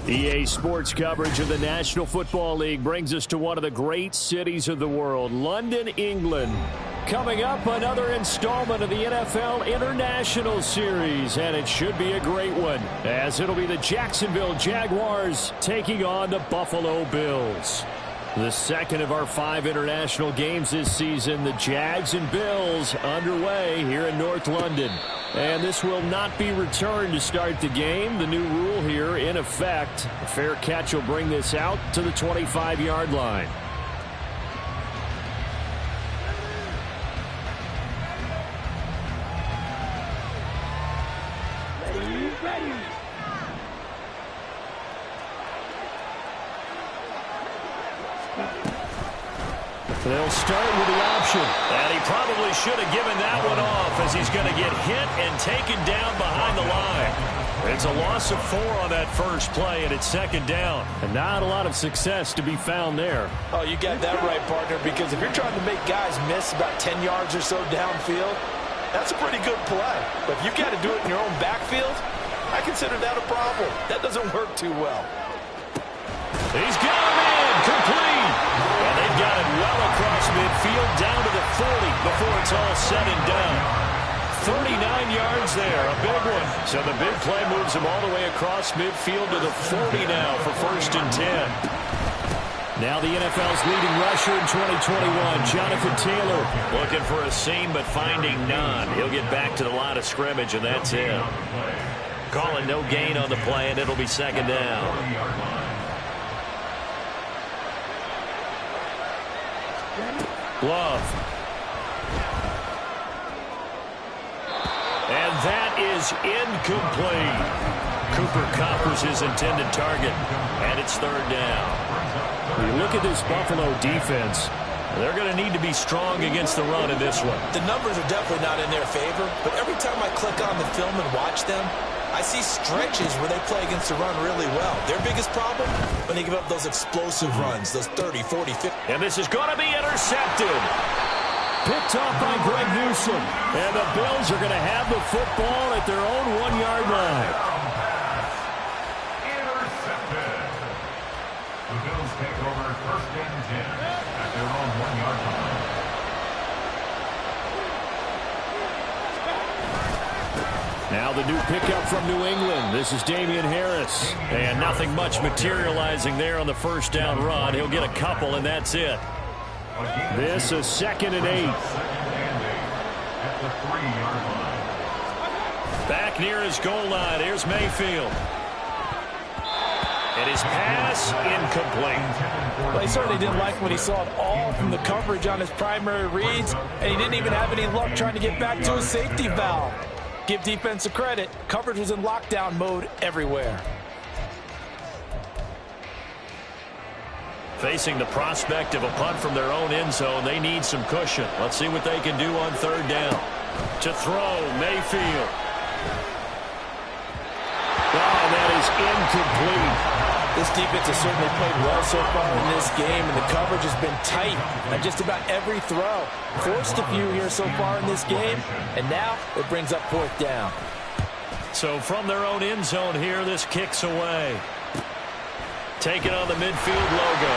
EA Sports coverage of the National Football League brings us to one of the great cities of the world, London, England. Coming up, another installment of the NFL International Series, and it should be a great one, as it'll be the Jacksonville Jaguars taking on the Buffalo Bills. The second of our 5 international games this season, the Jags and Bills underway here in North London. And this will not be returned to start the game. The new rule here in effect. A fair catch will bring this out to the 25-yard line. They'll start with the option. And he probably should have given that one off, as he's going to get hit and taken down behind the line. It's a loss of 4 on that first play, and it's second down. And not a lot of success to be found there. Oh, you got that right, partner, because if you're trying to make guys miss about 10 yards or so downfield, that's a pretty good play. But if you've got to do it in your own backfield, I consider that a problem. That doesn't work too well. He's got him in, complete. And they've got it well across midfield, down to the 40 before it's all said and done. 39 yards there, a big one. So the big play moves him all the way across midfield to the 40 now for 1st and 10. Now the NFL's leading rusher in 2021, Jonathan Taylor. Looking for a seam, but finding none. He'll get back to the line of scrimmage, and that's it. Calling no gain on the play, and it'll be second down. Love. And that is incomplete. Cooper coppers his intended target, and it's third down. When you look at this Buffalo defense, they're going to need to be strong against the run in this one. The numbers are definitely not in their favor, but every time I click on the film and watch them, I see stretches where they play against the run really well. Their biggest problem, when they give up those explosive runs, those 30, 40, 50. And this is going to be intercepted. Picked off by Greg Newsome. And the Bills are going to have the football at their own 1-yard line. Intercepted. The Bills take over 1st and 10 at their own 1-yard line. Now the new pickup from New England. This is Damian Harris. And nothing much materializing there on the first down run. He'll get a couple, and that's it. This is 2nd and 8. At the 3-yard line. Back near his goal line. Here's Mayfield. And his pass incomplete. Well, he certainly didn't like what he saw at all from the coverage on his primary reads, and he didn't even have any luck trying to get back to his safety valve. Give defense a credit. Coverage was in lockdown mode everywhere. Facing the prospect of a punt from their own end zone, they need some cushion. Let's see what they can do on third down. To throw, Mayfield. Oh, that is incomplete. This defense has certainly played well so far in this game, and the coverage has been tight on just about every throw. Forced a few here so far in this game, and now it brings up 4th down. So from their own end zone here, this kicks away. Taking on the midfield logo.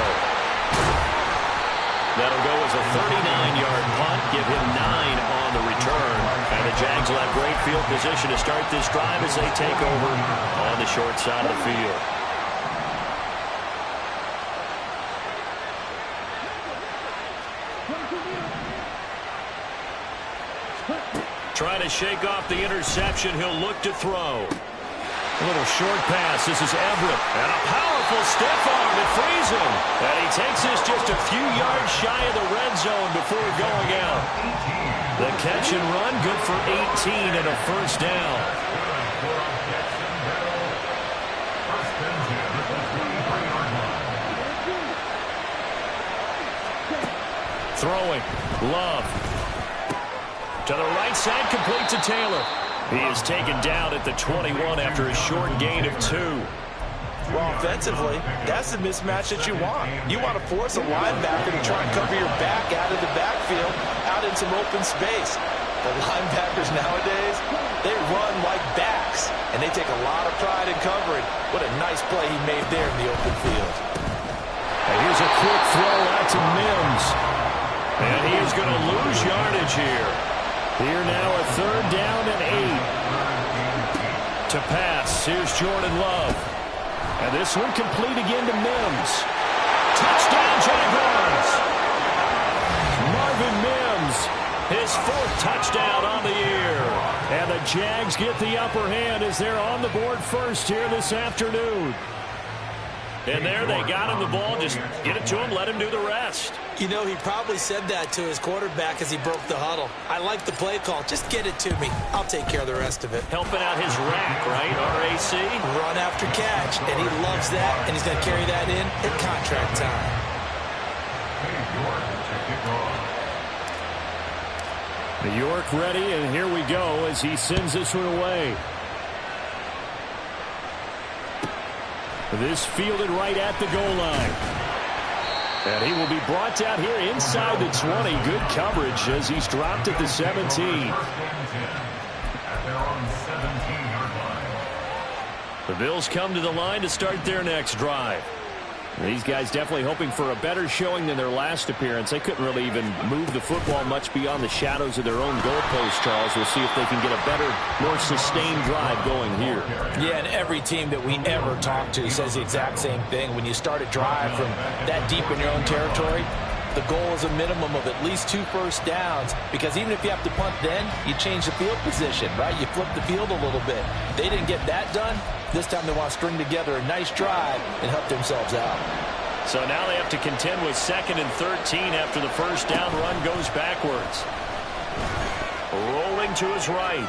That'll go as a 39-yard punt, give him 9 on the return. And the Jags will have great field position to start this drive as they take over on the short side of the field. Trying to shake off the interception. He'll look to throw. A little short pass. This is Everett. And a powerful stiff arm that frees him. And he takes this just a few yards shy of the red zone before going out. The catch and run, good for 18 and a first down. Throwing. Love. To the right side, complete to Taylor. He is taken down at the 21 after a short gain of 2. Well, offensively, that's the mismatch that you want. You want to force a linebacker to try and cover your back out of the backfield, out in some open space. The linebackers nowadays, they run like backs, and they take a lot of pride in covering. What a nice play he made there in the open field. And here's a quick throw out to Mims. And he is going to lose yardage here. Here now a 3rd down and 8. To pass, here's Jordan Love. And this one complete again to Mims. Touchdown, Jaguars! Marvin Mims, his 4th touchdown on the year. And the Jags get the upper hand as they're on the board first here this afternoon. And there they got him the ball. Just get it to him, let him do the rest. You know, he probably said that to his quarterback as he broke the huddle. I like the play call. Just get it to me. I'll take care of the rest of it. Helping out his rack, right? RAC. Run after catch, and he loves that, and he's going to carry that in at contract time. New York ready, and here we go as he sends this one away. This fielded right at the goal line. And he will be brought down here inside the 20. Good coverage as he's dropped at the 17. The Bills come to the line to start their next drive. These guys definitely hoping for a better showing than their last appearance. They couldn't really even move the football much beyond the shadows of their own goalpost, Charles. We'll see if they can get a better, more sustained drive going here. Yeah, and every team that we ever talk to says the exact same thing. When you start a drive from that deep in your own territory, the goal is a minimum of at least 2 first downs, because even if you have to punt then, you change the field position, right? You flip the field a little bit. They didn't get that done. This time they want to string together a nice drive and help themselves out. So now they have to contend with 2nd and 13 after the first down run goes backwards. Rolling to his right.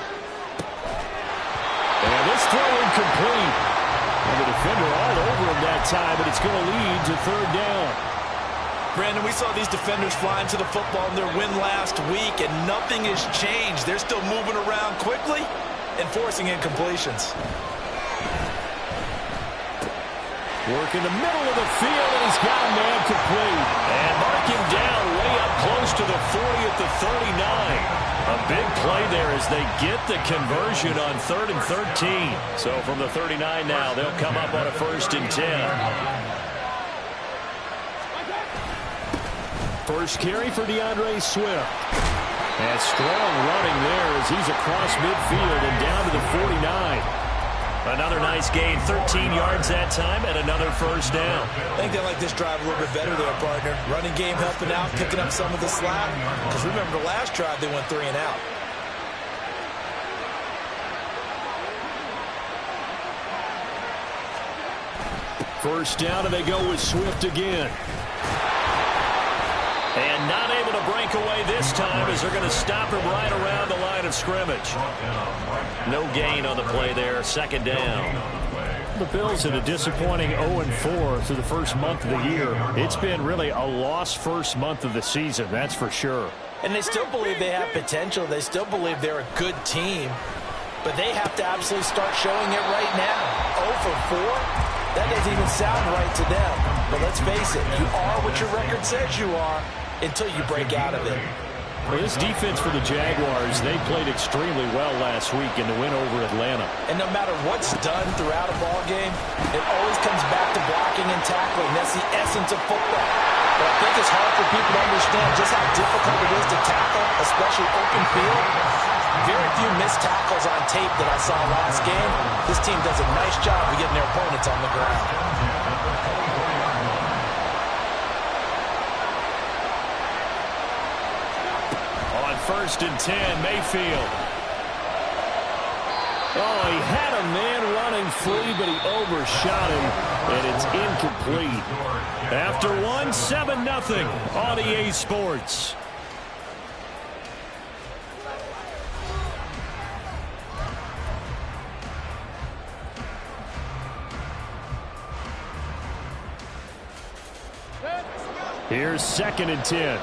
And this throw incomplete. And the defender all over him that time, but it's going to lead to 3rd down. Brandon, we saw these defenders flying to the football in their win last week, and nothing has changed. They're still moving around quickly and forcing incompletions. Work in the middle of the field, and he's got a man complete. And mark him down way up close to the 40 at the 39. A big play there as they get the conversion on 3rd and 13. So from the 39 now, they'll come up on a 1st and 10. First carry for DeAndre Swift. And strong running there as he's across midfield and down to the 49. Another nice gain, 13 yards that time, and another first down. I think they like this drive a little bit better there, partner. Running game helping out, picking up some of the slack. Because remember, the last drive they went 3 and out. First down, and they go with Swift again. And not able to break away this time as they're going to stop him right around the line of scrimmage. No gain on the play there, 2nd down. The Bills had a disappointing 0-4 through the first month of the year. It's been really a lost first month of the season, that's for sure. And they still believe they have potential. They still believe they're a good team. But they have to absolutely start showing it right now. 0-4? That doesn't even sound right to them. But let's face it, you are what your record says you are until you break out of it. Well, this defense for the Jaguars, they played extremely well last week in the win over Atlanta. And no matter what's done throughout a ball game, it always comes back to blocking and tackling. That's the essence of football. But I think it's hard for people to understand just how difficult it is to tackle, especially open field. Very few missed tackles on tape that I saw last game. This team does a nice job of getting their opponents on the ground. On 1st and 10, Mayfield. Oh, he had a man running free, but he overshot him, and it's incomplete. After 7-0 on EA Sports. Here's 2nd and 10.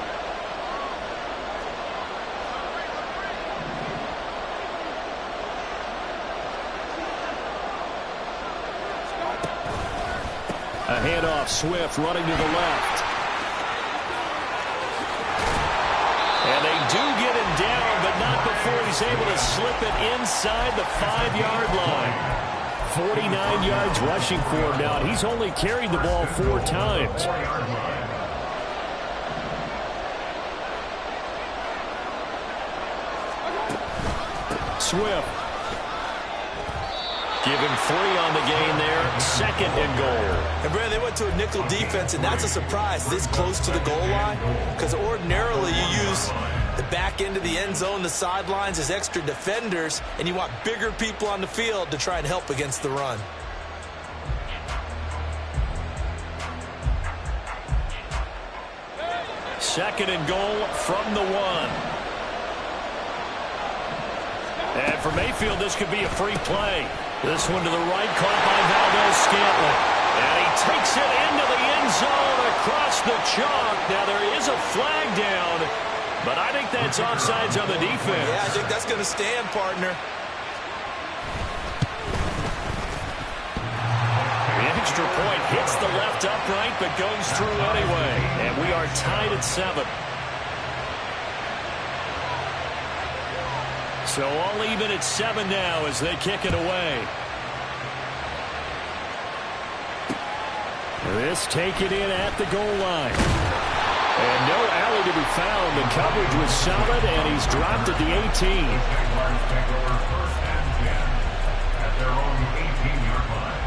A handoff, Swift running to the left. And they do get him down, but not before was able to slip it inside the 5-yard line. 49 yards rushing for him now, and he's only carried the ball 4 times. Swift. Give him 3 on the gain there. 2nd and goal. And Brad, they went to a nickel defense, and that's a surprise this close to the goal line, because ordinarily you use the back end of the end zone, the sidelines as extra defenders, and you want bigger people on the field to try and help against the run. Second and goal from the 1. And for Mayfield, this could be a free play. This one to the right, caught by Valdes-Scantling. And he takes it into the end zone across the chalk. Now there is a flag down, but I think that's offsides on the defense. Yeah, I think that's going to stand, partner. The extra point hits the left upright, but goes through anyway. And we are tied at 7. So all even at 7 now as they kick it away. This taken in at the goal line. And no alley to be found. The coverage was solid, and he's dropped at the 18. Jaguars take over 1st and 10 at their own 18-yard line.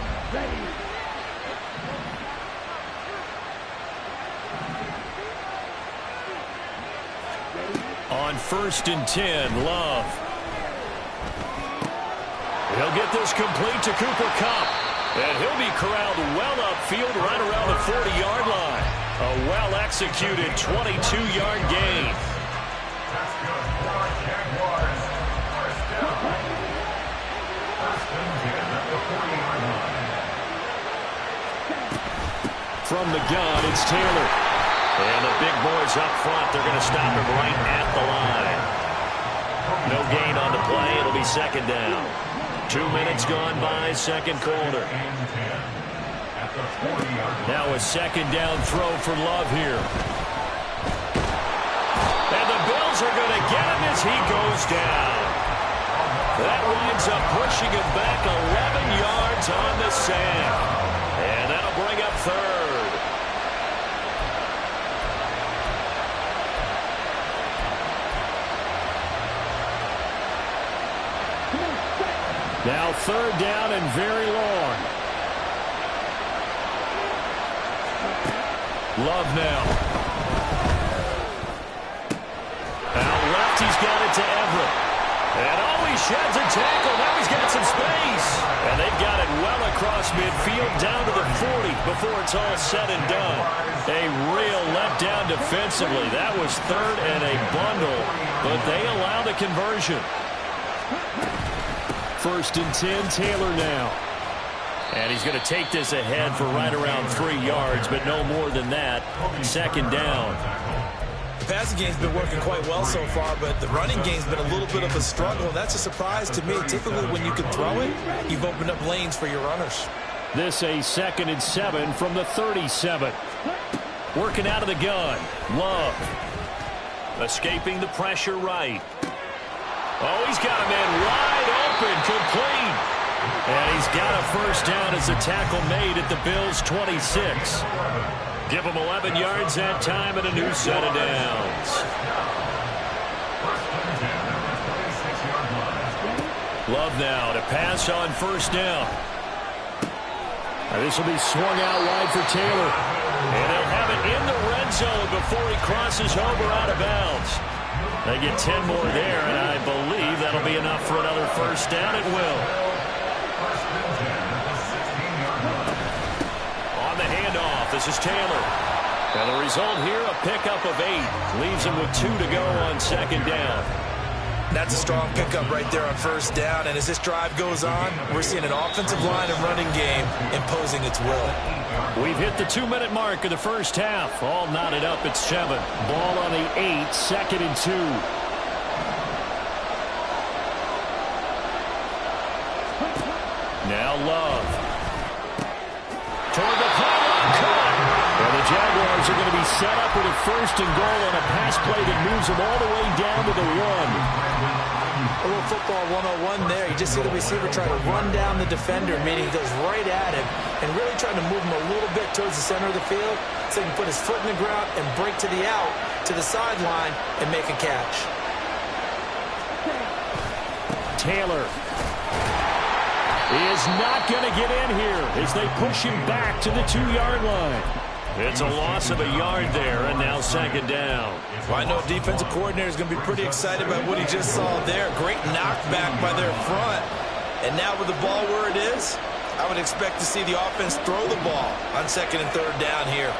On 1st and 10, Love. He'll get this complete to Cooper Kupp. And he'll be corralled well upfield right around the 40-yard line. A well-executed 22-yard gain. That's good for Jaguars. First down. 1st and 10 at the 40-yard line. From the gun, it's Taylor. And the big boys up front, they're going to stop him right at the line. No gain on the play. It'll be 2nd down. 2 minutes gone by, 2nd quarter. Now a 2nd down throw for Love here. And the Bills are going to get him as he goes down. That winds up pushing him back 11 yards on the sand. And that'll bring up 3rd. Now 3rd down and very long. Love now. Out left, he's got it to Everett. And he sheds a tackle. Now he's got some space. And they've got it well across midfield down to the 40 before it's all said and done. A real letdown defensively. That was 3rd and a bundle, but they allow the conversion. 1st and 10, Taylor now. And he's going to take this ahead for right around 3 yards, but no more than that. 2nd down. The passing game's been working quite well so far, but the running game's been a little bit of a struggle, and that's a surprise to me. Typically, when you can throw it, you've opened up lanes for your runners. This a 2nd and 7 from the 37. Working out of the gun. Love. Escaping the pressure right. Oh, he's got a man wide open, complete. And he's got a 1st down as the tackle made at the Bills' 26. Give him 11 yards that time and a new set of downs. Love now to pass on 1st down. This will be swung out wide for Taylor. And they'll have it in the red zone before he crosses over out of bounds. They get 10 more there, and I believe that'll be enough for another 1st down. It will. On the handoff, this is Taylor. And the result here, a pickup of 8. Leaves him with 2 to go on 2nd down. That's a strong pickup right there on 1st down, and as this drive goes on, we're seeing an offensive line and running game imposing its will. We've hit the 2-minute mark of the 1st half. All knotted up at 7. Ball on the 8, 2nd and 2. Now Love. Toward the pylon, caught. And the Jaguars are going to be set up with a 1st and goal on a pass play that moves them all the way down to the 1. Well, football 101 there. You just see the receiver try to run down the defender, meaning he goes right at him and really trying to move him a little bit towards the center of the field so he can put his foot in the ground and break to the out, to the sideline, and make a catch. Taylor is not going to get in here as they push him back to the 2-yard line. It's a loss of a yard there, and now second down. Well, I know defensive coordinator is going to be pretty excited about what he just saw there. Great knockback by their front. And now with the ball where it is, I would expect to see the offense throw the ball on second and third down here.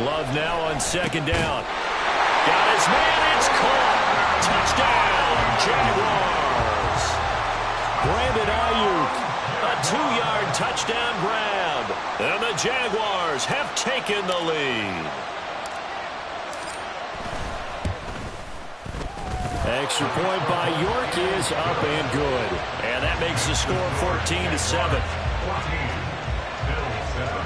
Love now on second down. Got his man. It's caught. Touchdown, Jaguars. Brandon Ayuk. A 2-yard touchdown grab. And the Jaguars have taken the lead. Extra point by York is up and good. And that makes the score 14-7. 14, still 7.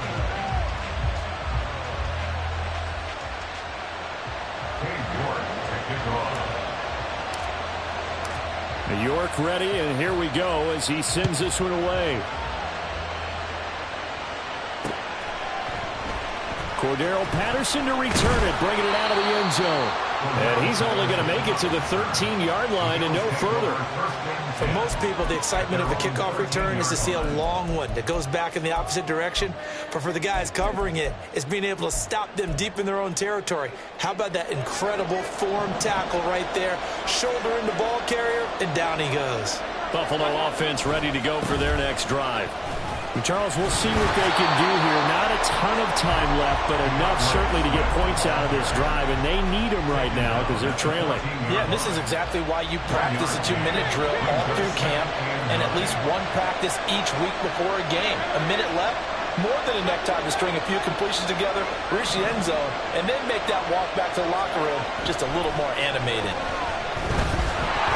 York ready, and here we go as he sends this one away. Cordero Patterson to return it, bringing it out of the end zone. And he's only going to make it to the 13-yard line and no further. For most people, the excitement of the kickoff return is to see a long one that goes back in the opposite direction. But for the guys covering it, it's being able to stop them deep in their own territory. How about that incredible form tackle right there? Shoulder in the ball carrier, and down he goes. Buffalo offense ready to go for their next drive. Charles, we'll see what they can do here. Not a ton of time left, but enough certainly to get points out of this drive, and they need them right now because they're trailing. Yeah, this is exactly why you practice a 2-minute drill all through camp and at least one practice each week before a game. A minute left, more than enough time to string a few completions together, reach the end zone, and then make that walk back to the locker room just a little more animated.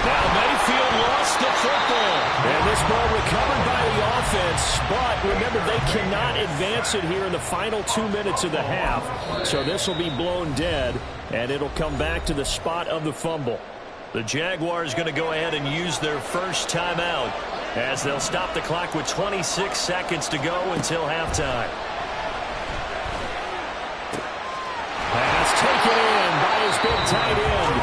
Now Mayfield lost the football. And this ball recovered by the offense, but remember, they cannot advance it here in the final 2 minutes of the half. So this will be blown dead, and it'll come back to the spot of the fumble. The Jaguars going to go ahead and use their first timeout as they'll stop the clock with 26 seconds to go until halftime. Pass taken in by his big tight end.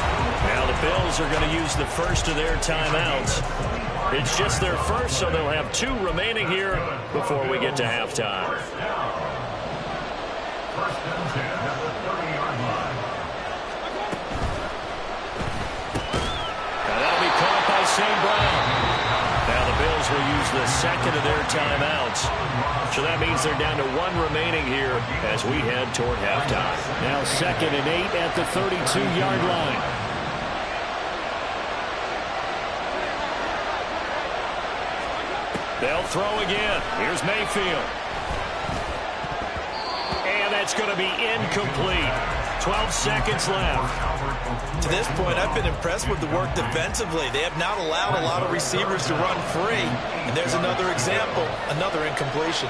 Now the Bills are going to use the first of their timeouts. It's just their first, so they'll have 2 remaining here before we get to halftime. First and 10 at the 30-yard line. Now that'll be caught by St. Brown. Now the Bills will use the second of their timeouts. So that means they're down to 1 remaining here as we head toward halftime. Now 2nd and 8 at the 32-yard line. They'll throw again. Here's Mayfield. And that's going to be incomplete. 12 seconds left. To this point, I've been impressed with the work defensively. They have not allowed a lot of receivers to run free. And there's another example, another incompletion.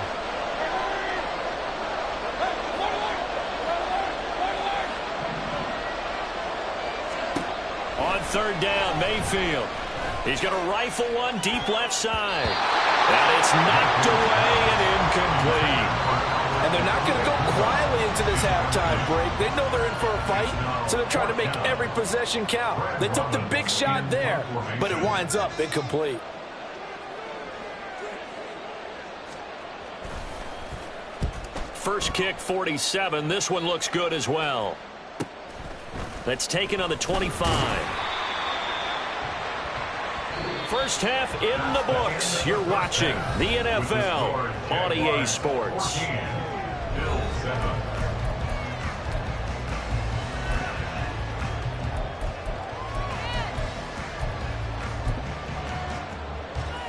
On third down, Mayfield. He's going to rifle one deep left side. And it's knocked away and incomplete. And they're not going to go quietly into this halftime break. They know they're in for a fight, so they're trying to make every possession count. They took the big shot there, but it winds up incomplete. First kick, 47. This one looks good as well. That's taken on the 25. First half in the books. You're watching the NFL on EA Sports.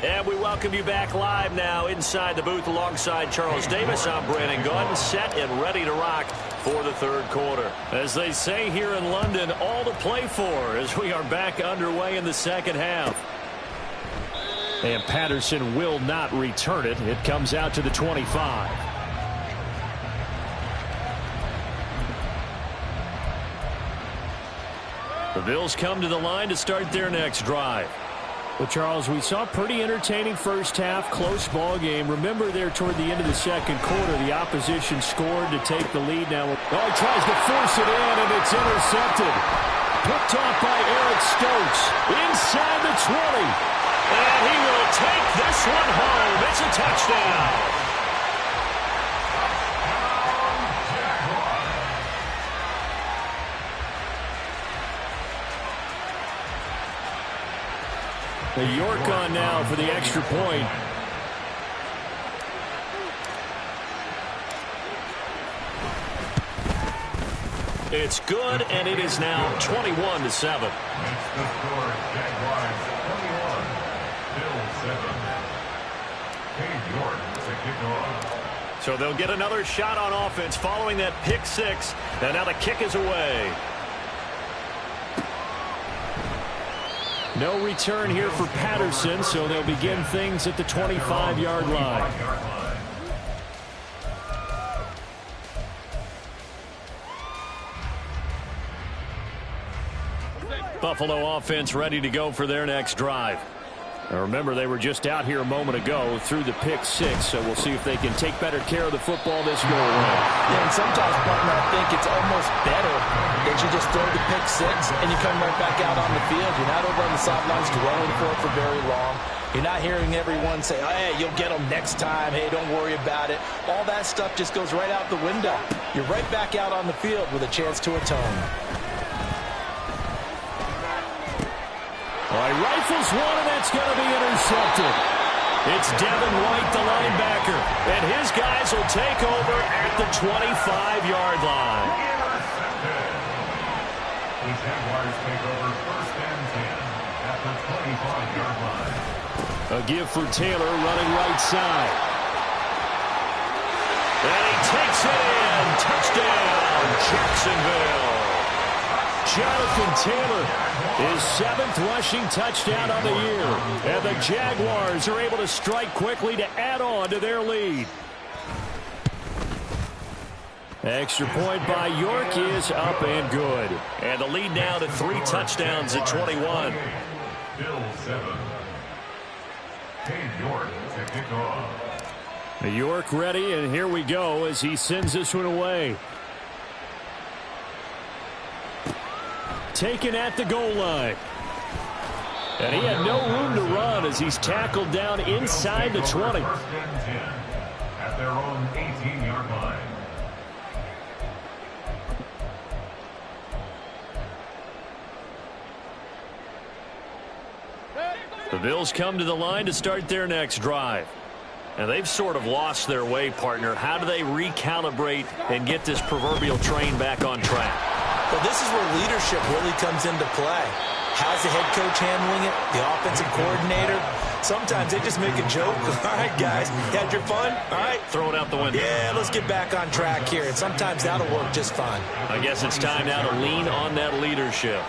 And we welcome you back live now inside the booth alongside Charles Davis. I'm Brandon Gunn, set and ready to rock for the third quarter. As they say here in London, all to play for as we are back underway in the second half. And Patterson will not return it. It comes out to the 25. The Bills come to the line to start their next drive. Well, Charles, we saw a pretty entertaining first half, close ball game. Remember there toward the end of the second quarter, the opposition scored to take the lead. Now, he tries to force it in, and it's intercepted. Picked off by Eric Stokes inside the 20. And he will take this one home. It's a touchdown. York on now for the extra point. It's good, and it is now 21-7. Makes the score Jaguars 21, Bills 7. Cade York to kick off. So they'll get another shot on offense following that pick six, and now the kick is away. No return here for Patterson, so they'll begin things at the 25-yard line. Buffalo offense ready to go for their next drive. Now remember, they were just out here a moment ago through the pick six, so we'll see if they can take better care of the football this go around. Yeah, and sometimes, partner, I think it's almost better that you just throw the pick six and you come right back out on the field. You're not over on the sidelines dwelling for it for very long. You're not hearing everyone say, hey, you'll get them next time. Hey, don't worry about it. All that stuff just goes right out the window. You're right back out on the field with a chance to atone. All right, rifles one, and that's going to be intercepted. It's Devin White, the linebacker, and his guys will take over at the 25-yard line. Intercepted. The Jaguars take over first and 10 at the 25-yard line. A give for Taylor running right side. And he takes it in. Touchdown, Jacksonville. Jonathan Taylor, his 7th rushing touchdown on the year. And the Jaguars are able to strike quickly to add on to their lead. Extra point by York is up and good. And the lead now to 3 touchdowns at 21. Bills 7. Cade York to kick off. York ready, and here we go as he sends this one away. Taken at the goal line. And he had no room to run as he's tackled down inside the 20. First and 10 at their own 18-yard line. The Bills come to the line to start their next drive. And they've sort of lost their way, partner. How do they recalibrate and get this proverbial train back on track? Well, this is where leadership really comes into play. How's the head coach handling it? The offensive coordinator? Sometimes they just make a joke. All right, guys, you had your fun? All right. Throw it out the window. Yeah, let's get back on track here. And sometimes that'll work just fine. I guess it's time now to lean on that leadership.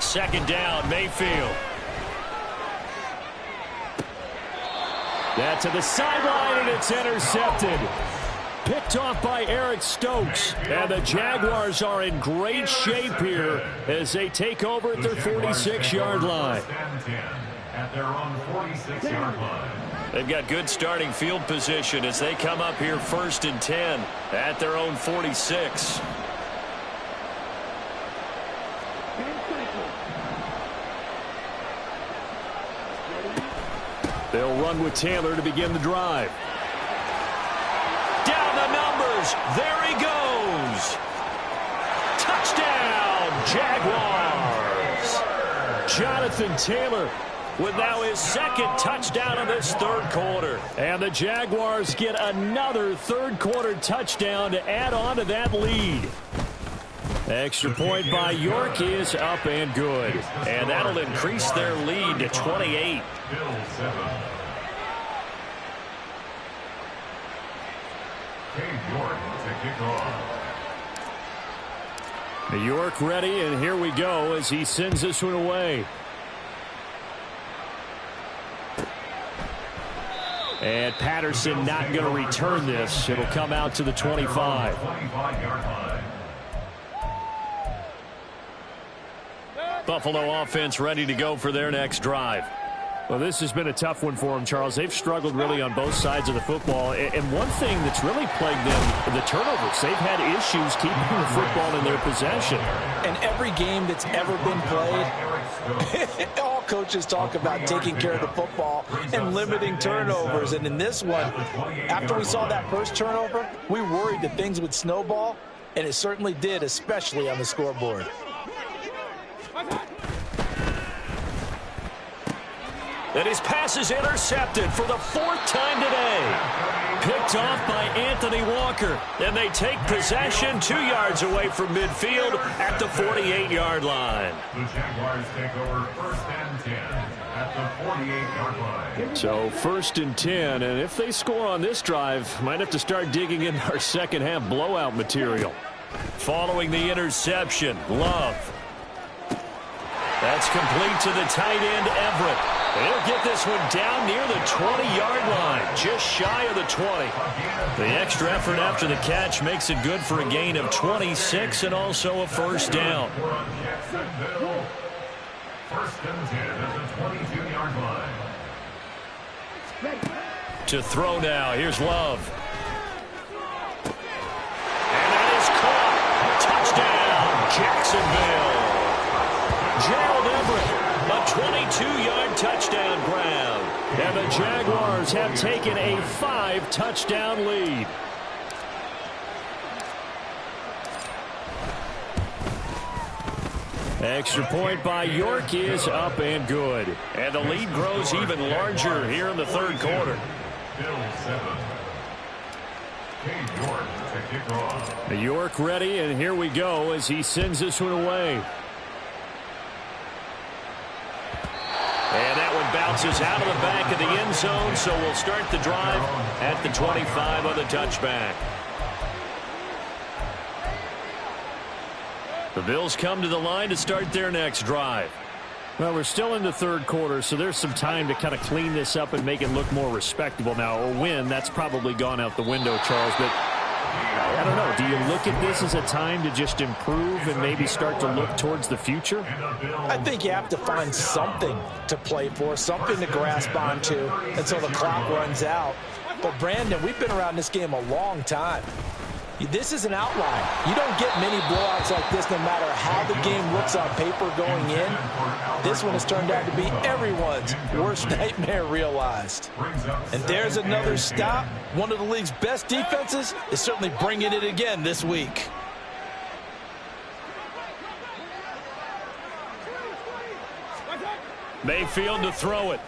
Second down, Mayfield. That to the sideline, and it's intercepted. Picked off by Eric Stokes. And the Jaguars are in great shape here as they take over at their 46-yard line. First and 10 at their own 46-yard line. They've got good starting field position as they come up here first and 10 at their own 46. They'll run with Taylor to begin the drive. Down the numbers. There he goes. Touchdown, Jaguars. Jonathan Taylor with now his 2nd touchdown of this 3rd quarter. And the Jaguars get another 3rd quarter touchdown to add on to that lead. Extra point by York is up and good. And that'll increase their lead to 28. Bills 7. Cade York to kick off. York ready, and here we go as he sends this one away. And Patterson not going to return this. It'll come out to the 25. Buffalo offense ready to go for their next drive. Well, this has been a tough one for them, Charles. They've struggled really on both sides of the football. And one thing that's really plagued them, the turnovers. They've had issues keeping the football in their possession. And every game that's ever been played, all coaches talk about taking care of the football and limiting turnovers. And in this one, after we saw that first turnover, we worried that things would snowball, and it certainly did, especially on the scoreboard. And his pass is intercepted for the fourth time today. Picked off by Anthony Walker. And they take possession 2 yards away from midfield at the 48-yard line. The Jaguars take over 1st and 10 at the 48-yard line. So 1st and 10, and if they score on this drive, might have to start digging in our second half blowout material. Following the interception, Love. That's complete to the tight end, Everett. They'll get this one down near the 20-yard line, just shy of the 20. The extra effort after the catch makes it good for a gain of 26 and also a first down. 1st and 10 at the 22-yard line. To throw now, here's Love. And that is caught. Touchdown, Jacksonville. Gerald Everett, a 22-yard touchdown grab. And the Jaguars have taken a 5-touchdown lead. Extra point by York is up and good. And the lead grows even larger here in the third quarter. Bill 7. Cade York to kick off. York ready, and here we go as he sends this one away. And that one bounces out of the back of the end zone, so we'll start the drive at the 25 on the touchback. The Bills come to the line to start their next drive. Well, we're still in the third quarter, so there's some time to kind of clean this up and make it look more respectable. Now, a win, that's probably gone out the window, Charles, but I don't know. Do you look at this as a time to just improve and maybe start to look towards the future? I think you have to find something to play for, something to grasp onto until the clock runs out. But, Brandon, we've been around this game a long time. This is an outlier. You don't get many blowouts like this no matter how the game looks on paper going in. This one has turned out to be everyone's worst nightmare realized. And there's another stop. One of the league's best defenses is certainly bringing it again this week. Mayfield to throw it.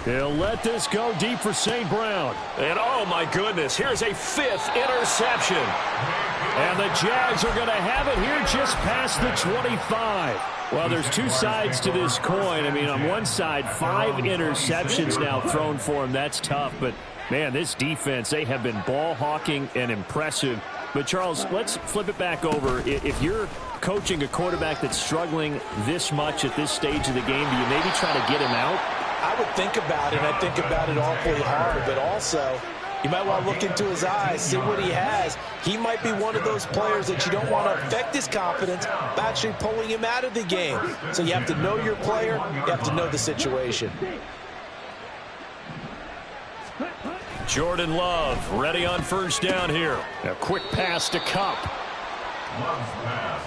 He'll let this go deep for St. Brown. And, oh, my goodness, here's a 5th interception. And the Jags are going to have it here just past the 25. Well, there's two sides to this coin. I mean, on one side, 5 interceptions now thrown for him. That's tough. But, man, this defense, they have been ball hawking and impressive. But, Charles, let's flip it back over. If you're coaching a quarterback that's struggling this much at this stage of the game, do you maybe try to get him out? I would think about it. I think about it awfully hard, but also you might want to look into his eyes, see what he has. He might be one of those players that you don't want to affect his confidence by actually pulling him out of the game. So you have to know your player. You have to know the situation. Jordan Love ready on first down here. A quick pass to Kupp.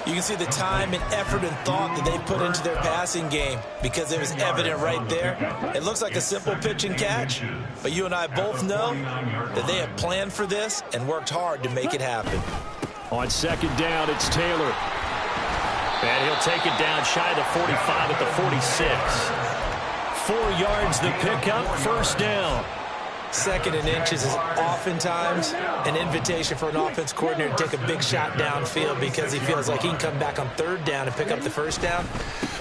You can see the time and effort and thought that they put into their passing game because it was evident right there. It looks like a simple pitch and catch, but you and I both know that they have planned for this and worked hard to make it happen. On second down, it's Taylor. And he'll take it down shy of the 45 at the 46. 4 yards the pickup, first down. 2nd and inches is oftentimes an invitation for an offense coordinator to take a big shot downfield because he feels like he can come back on 3rd down and pick up the first down.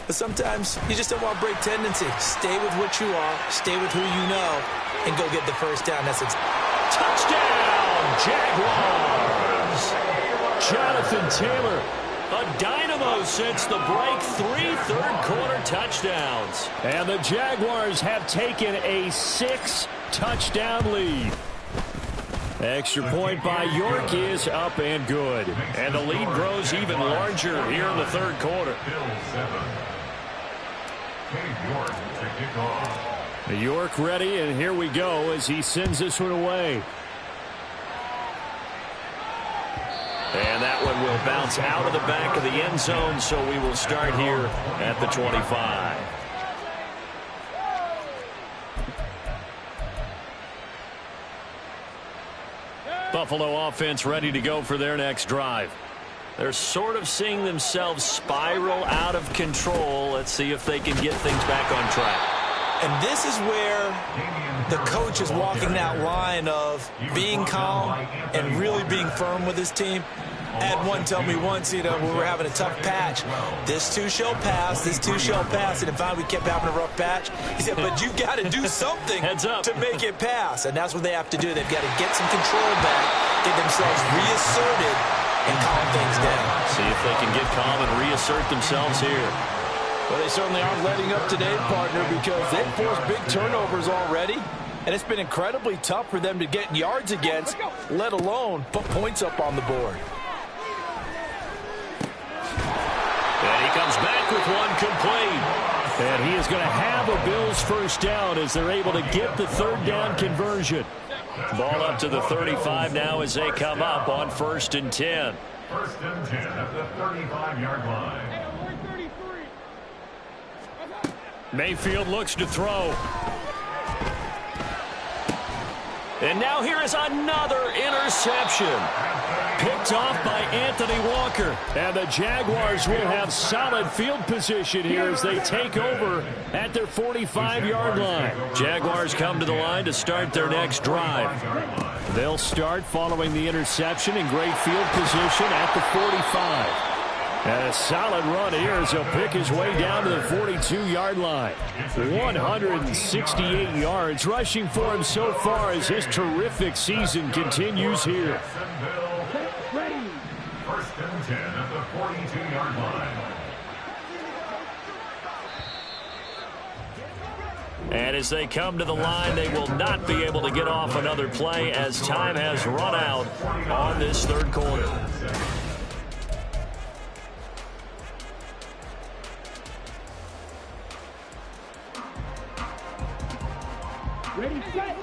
But sometimes you just don't want to break tendency. Stay with what you are, stay with who you know, and go get the first down. That's touchdown, Jaguars! Jonathan Taylor A dynamo since the break. 3 third-quarter touchdowns. And the Jaguars have taken a 6-touchdown lead. Extra point by York is up and good. And the lead grows even larger here in the third quarter. York ready, and here we go as he sends this one away. And that one will bounce out of the back of the end zone, so we will start here at the 25. Buffalo offense ready to go for their next drive. They're sort of seeing themselves spiral out of control. Let's see if they can get things back on track. And this is where the coach is walking that line of being calm and really being firm with his team. I had one tell me once, when we were having a tough patch, this too shall pass, this too shall pass. And finally we kept having a rough patch. He said, but you've got to do something Heads up. to make it pass. And that's what they have to do. They've got to get some control back, get themselves reasserted, and calm things down. See if they can get calm and reassert themselves here. Well, they certainly aren't letting up today, partner, because they've forced big turnovers already. And it's been incredibly tough for them to get yards against, let alone put points up on the board. And he comes back with one complete. And he is going to have a Bills first down as they're able to get the third down conversion. Ball up to the 35 now as they come up on 1st and 10. 1st and 10 at the 35-yard line. Mayfield looks to throw. And now here is another interception. Picked off by Anthony Walker. And the Jaguars will have solid field position here as they take over at their 45-yard line. Jaguars come to the line to start their next drive. They'll start following the interception in great field position at the 45. And a solid run here as he'll pick his way down to the 42-yard line. 168 yards rushing for him so far as his terrific season continues here. 1st and 10 at the 42-yard line. And as they come to the line, they will not be able to get off another play as time has run out on this third quarter. Ready, set.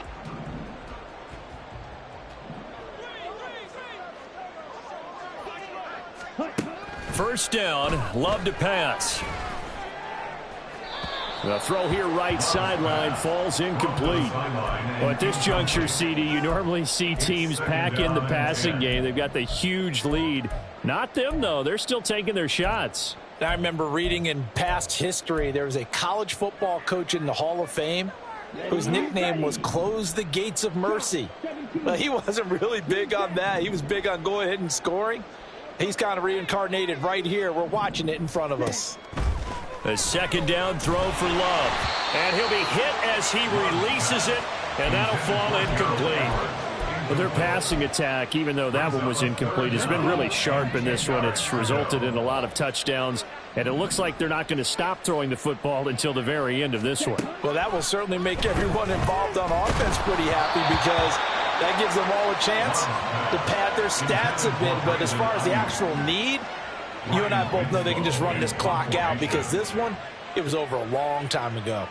First down, Love to pass. The throw here right sideline falls incomplete. Well, at this juncture, CD, you normally see teams pack in the passing game. They've got the huge lead. Not them, though. They're still taking their shots. I remember reading in past history, there was a college football coach in the Hall of Fame whose nickname was Close the Gates of Mercy. But he wasn't really big on that. He was big on going ahead and scoring. He's kind of reincarnated right here. We're watching it in front of us. A second down throw for Love. And he'll be hit as he releases it, and that'll fall incomplete. Well, their passing attack, even though that one was incomplete, has been really sharp in this one. It's resulted in a lot of touchdowns, and it looks like they're not going to stop throwing the football until the very end of this one. Well, that will certainly make everyone involved on offense pretty happy because that gives them all a chance to pad their stats a bit. But as far as the actual need, you and I both know they can just run this clock out because this one, it was over a long time ago.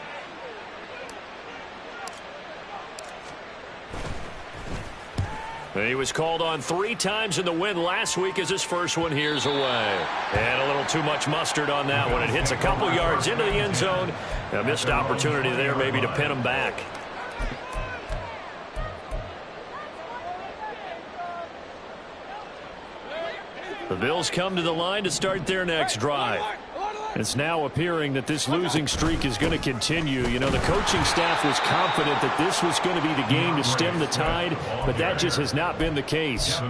He was called on 3 times in the win last week as his first one here's away. And a little too much mustard on that one. It hits a couple yards into the end zone. A missed opportunity there maybe to pin him back. The Bills come to the line to start their next drive. It's now appearing that this losing streak is going to continue. You know, the coaching staff was confident that this was going to be the game to stem the tide, but that just has not been the case.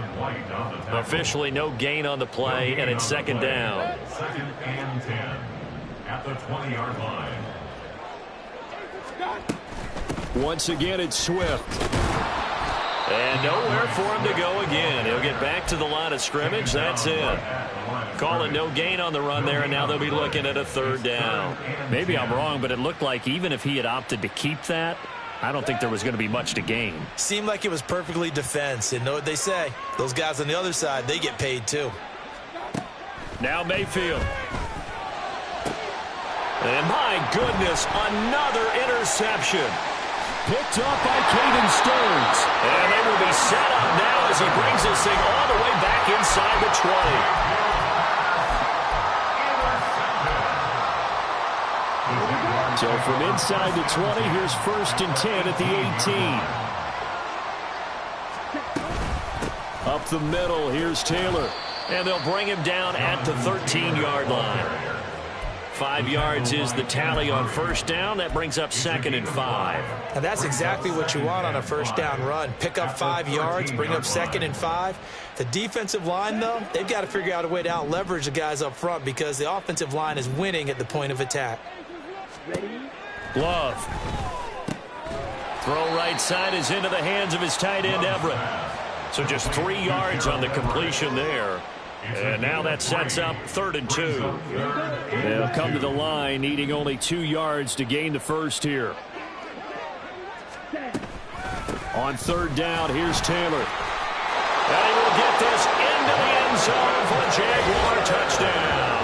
Officially no gain on the play, and it's second down. 2nd and 10 at the 20-yard line. Once again, it's Swift. And nowhere for him to go again. He'll get back to the line of scrimmage. That's it. Call it no gain on the run there, and now they'll be looking at a third down. Maybe I'm wrong, but it looked like even if he had opted to keep that, I don't think there was going to be much to gain. Seemed like it was perfectly defense. And know what they say? Those guys on the other side, they get paid too. Now Mayfield. And my goodness, another interception. Picked up by Caden Stearns. And they will be set up now as he brings this thing all the way back inside the 20. So from inside the 20, here's 1st and 10 at the 18. Up the middle, here's Taylor. And they'll bring him down at the 13-yard line. 5 yards is the tally on first down. That brings up 2nd and 5. And that's exactly what you want on a first down run. Pick up 5 yards, bring up 2nd and 5. The defensive line, though, they've got to figure out a way to out-leverage the guys up front because the offensive line is winning at the point of attack. Love. Throw right side is into the hands of his tight end, Everett. So just 3 yards on the completion there. And now that sets up 3rd and 2. They'll come to the line, needing only 2 yards to gain the first here. On 3rd down, here's Taylor. And he will get this into the end zone for a Jaguar touchdown.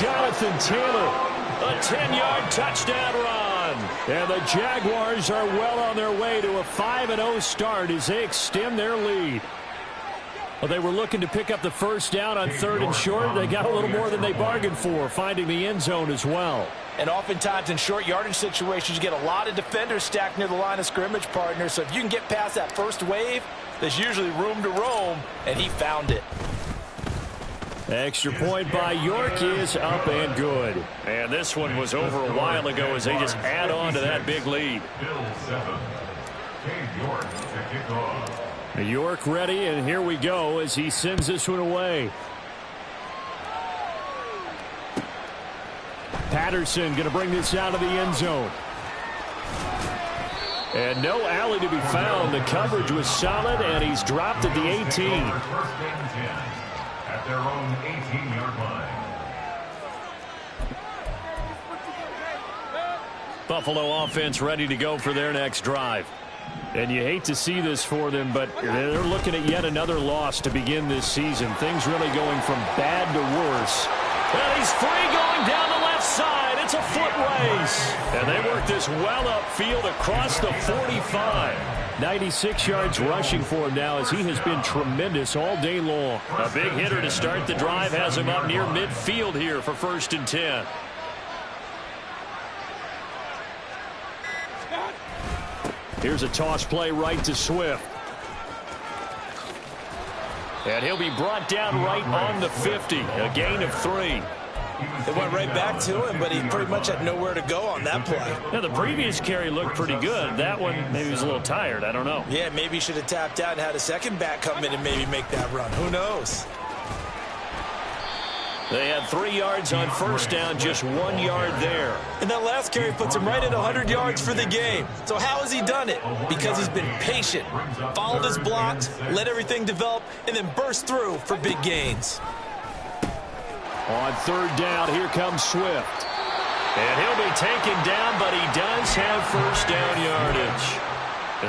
Jonathan Taylor. A 10-yard touchdown run. And the Jaguars are well on their way to a 5-0 start as they extend their lead. Well, they were looking to pick up the first down on 3rd and short. They got a little more than they bargained for, finding the end zone as well. And oftentimes in short yardage situations, you get a lot of defenders stacked near the line of scrimmage, partner. So if you can get past that first wave, there's usually room to roam, and he found it. Extra point by York is up and good. And this one was over a while ago as they just add on to that big lead. York ready, and here we go as he sends this one away. Patterson going to bring this out of the end zone. And no alley to be found. The coverage was solid, and he's dropped at the 18. At their own 18-yard line. Buffalo offense ready to go for their next drive. And you hate to see this for them, but they're looking at yet another loss to begin this season. Things really going from bad to worse. And he's free going down the left side. It's a foot race. And they work this well upfield across the 45. 96 yards rushing for him now as he has been tremendous all day long. A big hitter to start the drive has him up near midfield here for 1st and 10. Here's a toss play right to Swift. And he'll be brought down right on the 50. A gain of 3. It went right back to him, but he pretty much had nowhere to go on that play. Now, the previous carry looked pretty good. That one, maybe he was a little tired. I don't know. Yeah, maybe he should have tapped out and had a second back come in and maybe make that run. Who knows? They had 3 yards on first down, just 1 yard there. And that last carry puts him right at 100 yards for the game. So how has he done it? Because he's been patient, followed his blocks, let everything develop, and then burst through for big gains. On 3rd down, here comes Swift. And he'll be taken down, but he does have first down yardage.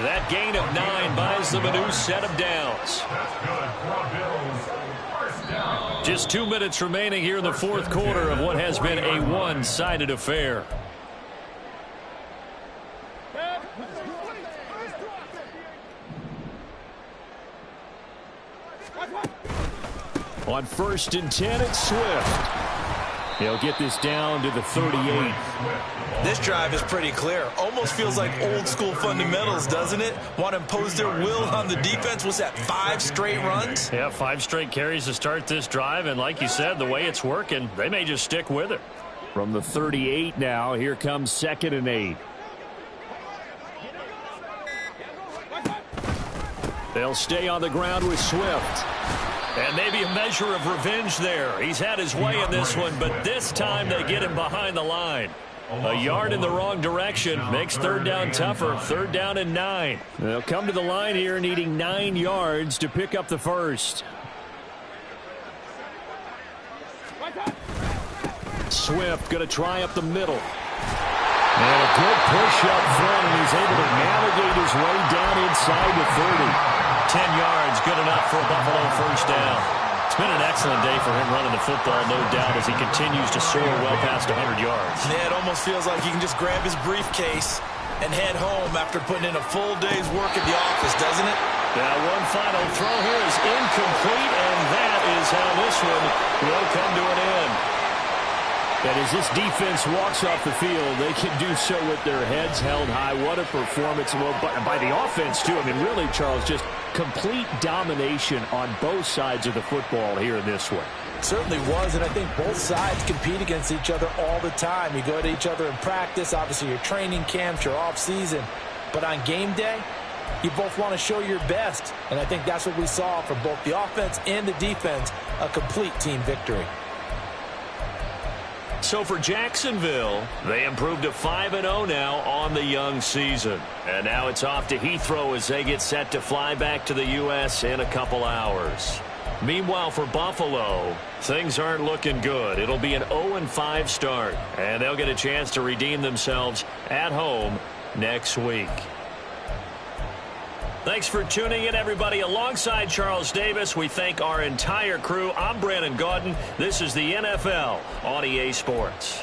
That gain of 9 buys them a new set of downs. That's good for Bills. First down. Just 2 minutes remaining here in the 4th quarter of what has been a one-sided affair. On 1st and 10, it's Swift. He'll get this down to the 38. This drive is pretty clear. Almost feels like old school fundamentals, doesn't it? Want to impose their will on the defense. What's that, 5 straight runs? Yeah, 5 straight carries to start this drive. And like you said, the way it's working, they may just stick with it. From the 38 now, here comes 2nd and 8. They'll stay on the ground with Swift. And maybe a measure of revenge there. He's had his way in this one, but this time they get him behind the line. A yard in the wrong direction makes third down tougher. Third down and 9. They'll come to the line here needing 9 yards to pick up the first. Swift going to try up the middle. And a good push up front, and he's able to navigate his way down inside the 30. 10 yards, good enough for a Buffalo first down. It's been an excellent day for him running the football, no doubt, as he continues to soar well past 100 yards. Yeah, it almost feels like he can just grab his briefcase and head home after putting in a full day's work at the office, doesn't it? Now one final throw here is incomplete, and that is how this one will come to an end. And as this defense walks off the field, they can do so with their heads held high. What a performance by the offense, too. I mean, really, Charles, just complete domination on both sides of the football here in this one. Certainly was, and I think both sides compete against each other all the time. You go to each other in practice, obviously your training camps, your off-season. But on game day, you both want to show your best. And I think that's what we saw from both the offense and the defense, a complete team victory. So for Jacksonville, they improved to 5-0 now on the young season. And now it's off to Heathrow as they get set to fly back to the U.S. in a couple hours. Meanwhile, for Buffalo, things aren't looking good. It'll be an 0-5 start, and they'll get a chance to redeem themselves at home next week. Thanks for tuning in, everybody. Alongside Charles Davis, we thank our entire crew. I'm Brandon Gaudin. This is the NFL on EA Sports.